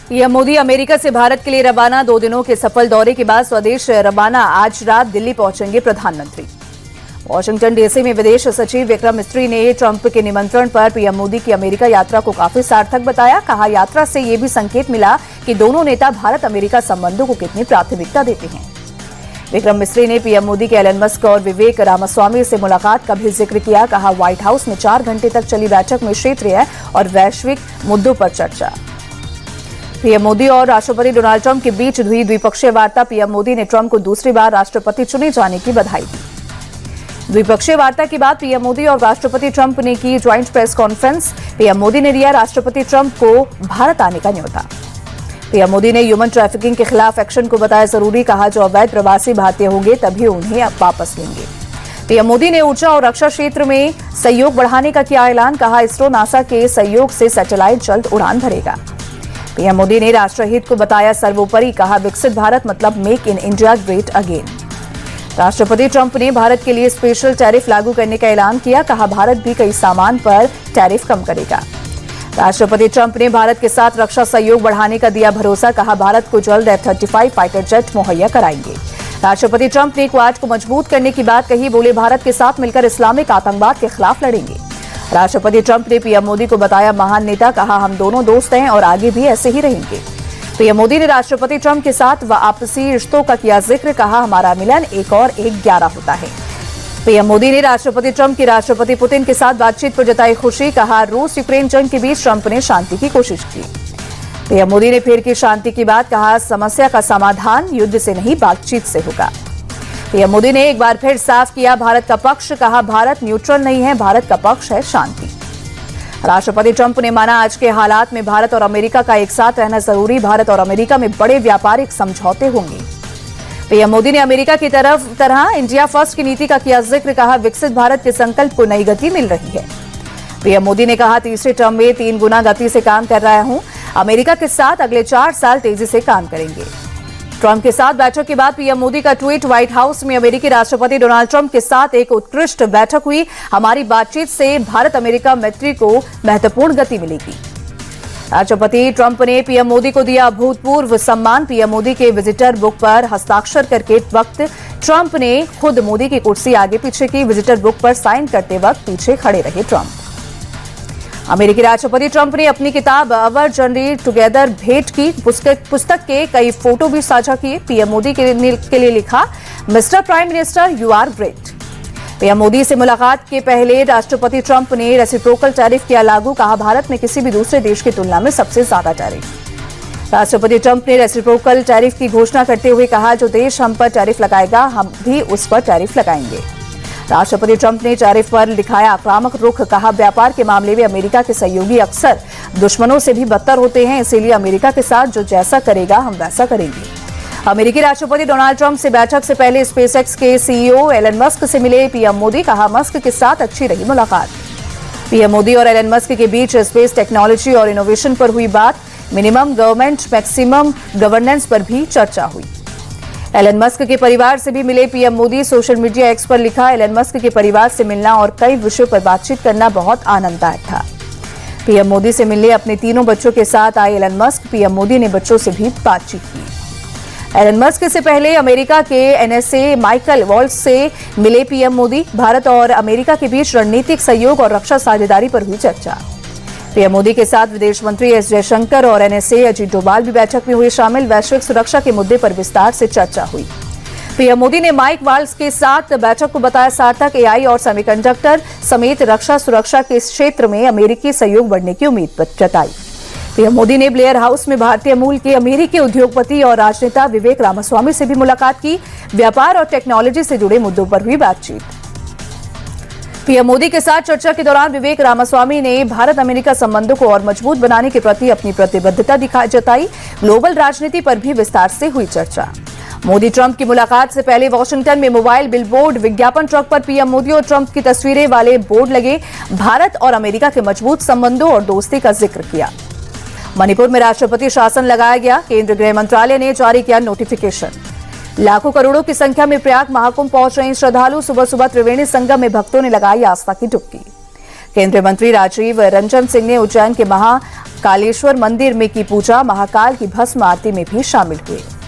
PM Modi America से भारत के लिए रवाना। 2 दिनों के सफल दौरे के बाद स्वदेश रवाना। आज रात दिल्ली पहुंचेंगे प्रधानमंत्री। वॉशिंगटन डीसी में विदेश सचिव विक्रम मिस्री ने ट्रंप के निमंत्रण पर पीएम मोदी की अमेरिका यात्रा को काफी सार्थक बताया। कहा, यात्रा से ये भी संकेत मिला कि दोनों नेता भारत अमेरिका संबंधों को कितनी प्राथमिकता देते हैं। विक्रम मिस्री ने पीएम मोदी के एलन मस्क और विवेक रामास्वामी से मुलाकात का भी जिक्र किया। कहा, व्हाइट हाउस में 4 घंटे तक चली बैठक में क्षेत्रीय और वैश्विक मुद्दों पर चर्चा। पीएम मोदी और राष्ट्रपति डोनाल्ड ट्रंप के बीच हुई द्विपक्षीय वार्ता। पीएम मोदी ने ट्रंप को दूसरी बार राष्ट्रपति चुने जाने की बधाई दी। द्विपक्षीय वार्ता के बाद पीएम मोदी और राष्ट्रपति ट्रंप ने की joint press conference. PM Modi ने दिया राष्ट्रपति ट्रंप को भारत आने का न्योता। पीएम मोदी ने ह्यूमन ट्रैफिकिंग के खिलाफ एक्शन को बताया जरूरी। कहा, जो अवैध प्रवासी भारतीय होंगे तभी उन्हें अब वापस लेंगे। पीएम मोदी ने ऊर्जा और रक्षा क्षेत्र में सहयोग बढ़ाने का किया ऐलान। कहा, इसरो नासा के सहयोग से सैटेलाइट जल्द उड़ान भरेगा। पीएम मोदी ने राष्ट्रहित को बताया सर्वोपरि। कहा, विकसित भारत मतलब make in India great again. राष्ट्रपति ट्रंप ने भारत के लिए स्पेशल टैरिफ लागू करने का ऐलान किया। कहा, भारत भी कई सामान पर टैरिफ कम करेगा। राष्ट्रपति ट्रंप ने भारत के साथ रक्षा सहयोग बढ़ाने का दिया भरोसा। कहा, भारत को जल्द F-35 फाइटर जेट मुहैया कराएंगे। राष्ट्रपति ट्रंप ने क्वाड को मजबूत करने की बात कही। बोले, भारत के साथ मिलकर इस्लामिक आतंकवाद के खिलाफ लड़ेंगे। राष्ट्रपति ट्रंप ने पीएम मोदी को बताया महान नेता। कहा, हम दोनों दोस्त हैं और आगे भी ऐसे ही रहेंगे। पीएम मोदी ने राष्ट्रपति ट्रंप के साथ आपसी रिश्तों का किया जिक्र। कहा, हमारा मिलन 1 और 1 11 होता है। पीएम मोदी ने राष्ट्रपति ट्रंप की राष्ट्रपति पुतिन के साथ बातचीत पर जताई खुशी। कहा, रूस यूक्रेन जंग के बीच ट्रंप ने शांति की कोशिश की। पीएम मोदी ने फिर की शांति की बात। कहा, समस्या का समाधान युद्ध से नहीं बातचीत से होगा। पीएम मोदी ने एक बार फिर साफ किया भारत का पक्ष। कहा, भारत न्यूट्रल नहीं है, भारत का पक्ष है शांति। राष्ट्रपति ट्रंप ने माना, आज के हालात में भारत और अमेरिका का एक साथ रहना जरूरी। भारत और अमेरिका में बड़े व्यापारिक समझौते होंगे। पीएम मोदी ने अमेरिका की तरह इंडिया फर्स्ट की नीति का किया जिक्र। कहा, विकसित भारत के संकल्प को नई गति मिल रही है। पीएम मोदी ने कहा, तीसरे टर्म में 3 गुना गति से काम कर रहा हूं। अमेरिका के साथ अगले 4 साल तेजी से काम करेंगे। ट्रंप के साथ बैठक के बाद पीएम मोदी का ट्वीट। व्हाइट हाउस में अमेरिकी राष्ट्रपति डोनाल्ड ट्रंप के साथ एक उत्कृष्ट बैठक हुई। हमारी बातचीत से भारत अमेरिका मैत्री को महत्वपूर्ण गति मिलेगी। राष्ट्रपति ट्रंप ने पीएम मोदी को दिया अभूतपूर्व सम्मान। पीएम मोदी के विजिटर बुक पर हस्ताक्षर करके वक्त ट्रंप ने खुद मोदी की कुर्सी आगे पीछे की। विजिटर बुक पर साइन करते वक्त पीछे खड़े रहे ट्रंप। अमेरिकी राष्ट्रपति ट्रंप ने अपनी किताब अवर जर्नी टुगेदर भेंट की। पुस्तक के कई फोटो भी साझा किए। पीएम मोदी के लिए लिखा, mister prime minister, you are great. PM Modi से मुलाकात के पहले राष्ट्रपति ट्रंप ने रेसिप्रोकल टैरिफ किया लागू। कहा, भारत में किसी भी दूसरे देश की तुलना में सबसे ज्यादा टैरिफ। राष्ट्रपति ट्रंप ने रेसिप्रोकल टैरिफ की घोषणा करते हुए कहा, जो देश हम पर टैरिफ लगाएगा हम भी उस पर टैरिफ लगाएंगे। राष्ट्रपति ट्रंप ने टैरिफ पर दिखाया आक्रामक रुख। कहा, व्यापार के मामले में अमेरिका के सहयोगी अक्सर दुश्मनों से भी बदतर होते हैं, इसीलिए अमेरिका के साथ जो जैसा करेगा हम वैसा करेंगे। अमेरिकी राष्ट्रपति डोनाल्ड ट्रंप से बैठक से पहले स्पेसएक्स के सीईओ एलन मस्क से मिले पीएम मोदी। कहा, मस्क के साथ अच्छी रही मुलाकात। पीएम मोदी और एलन मस्क के बीच स्पेस टेक्नोलॉजी और इनोवेशन पर हुई बात। मिनिमम गवर्नमेंट मैक्सिमम गवर्नेंस पर भी चर्चा हुई। एलन मस्क के परिवार से भी मिले PM Modi. Social media x पर लिखा, एलन मस्क के परिवार से मिलना और कई विषयों पर बातचीत करना बहुत आनंददायक था। पीएम मोदी से मिलने अपने 3 बच्चों के साथ आए एलन मस्क। पीएम मोदी ने बच्चों से भी बातचीत की। एलन मस्क से पहले अमेरिका के एनएसए माइकल वॉल्स से मिले पीएम मोदी। भारत और अमेरिका के बीच रणनीतिक सहयोग और रक्षा साझेदारी पर हुई चर्चा। पीएम मोदी के साथ विदेश मंत्री एस जयशंकर और एनएसए अजीत डोभाल भी बैठक में हुए शामिल। वैश्विक सुरक्षा के मुद्दे पर विस्तार से चर्चा हुई। पीएम मोदी ने माइक वाल्स के साथ बैठक को बताया सार्थक। एआई और सेमीकंडक्टर समेत रक्षा सुरक्षा के क्षेत्र में अमेरिकी सहयोग बढ़ने की उम्मीद जताई। पीएम मोदी ने ब्लेयर हाउस में भारतीय मूल के अमेरिकी उद्योगपति और राजनेता विवेक रामास्वामी से भी मुलाकात की। व्यापार और टेक्नोलॉजी से जुड़े मुद्दों पर हुई बातचीत। पीएम मोदी के साथ चर्चा के दौरान विवेक रामास्वामी ने भारत अमेरिका संबंधों को और मजबूत बनाने के प्रति अपनी प्रतिबद्धता जताई। ग्लोबल राजनीति पर भी विस्तार से हुई चर्चा। मोदी ट्रंप की मुलाकात से पहले वॉशिंगटन में मोबाइल बिलबोर्ड विज्ञापन ट्रक पर पीएम मोदी और ट्रंप की तस्वीरें वाले बोर्ड लगे। भारत और अमेरिका के मजबूत संबंधों और दोस्ती का जिक्र किया। मणिपुर में राष्ट्रपति शासन लगाया गया। केंद्रीय गृह मंत्रालय ने जारी किया नोटिफिकेशन। लाखों करोड़ों की संख्या में प्रयाग महाकुंभ पहुंच रहे श्रद्धालु। सुबह सुबह त्रिवेणी संगम में भक्तों ने लगाई आस्था की डुबकी। केंद्रीय मंत्री राजीव रंजन सिंह ने उज्जैन के महाकालेश्वर मंदिर में की पूजा, महाकाल की भस्म आरती में भी शामिल हुए।